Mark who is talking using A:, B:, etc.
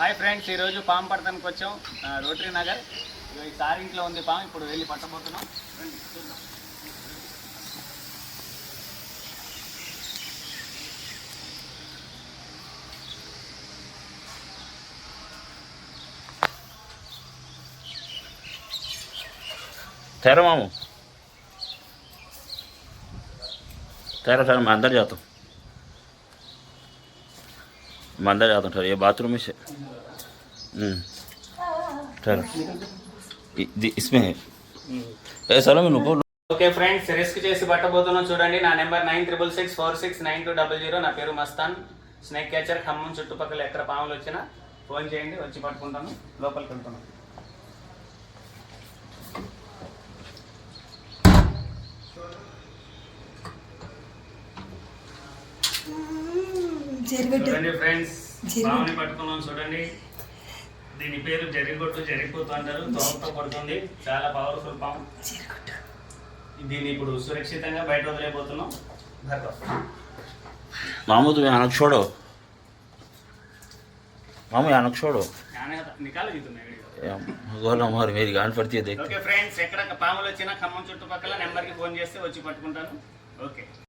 A: Hi friends, ఈరోజు పాము పడతానికి వచ్చాం రోటరీ నగర్. ఈ సార్ ఇంట్లో ఉంది పాము, ఇప్పుడు వెళ్ళి పట్టబోతున్నాం. రండి చూద్దాం.
B: ठहरो मामू, ठहरो ठहरो, मैं अंदर जाता हूँ, मैं अंदर जाता हूँ. ठहरो, ये बाथरूम से ठहरो, इसमें है ऐसा मैं नुको.
A: ఓకే ఫ్రెండ్స్, రిస్క్ చేసి పట్టబోతున్నాం. చూడండి, నా నెంబర్ 9666469200. నా పేరు మస్తాన్. Snake catcher. ఖమ్మం చుట్టుపక్కల ఎక్కడ పాములు వచ్చినా ఫోన్ చేయండి, వచ్చి పట్టుకుంటాను. లోపలికి వెళ్తున్నాను. చూడండి ఫ్రెండ్స్, పాముని పట్టుకున్నాం. చూడండి, దీని పేరు జరిగొట్టు, జరిగిపోతూ అంటారు. తోకతో పడుతుంది, చాలా పవర్ఫుల్ పాము. దీన్ని ఇప్పుడు సురక్షితంగా బయట వదిలేపోతున్నాం.
B: मामू तुम्हें आनक छोड़ो, मामू आनक छोड़ो. हमारी मेरी गान पड़ती है देख.
A: ఓకే ఫ్రెండ్స్, ఎక్కడ పాములు వచ్చినా ఖమ్మం చుట్టుపక్కల నెంబర్కి ఫోన్ చేస్తే వచ్చి పట్టుకుంటాను. ఓకే.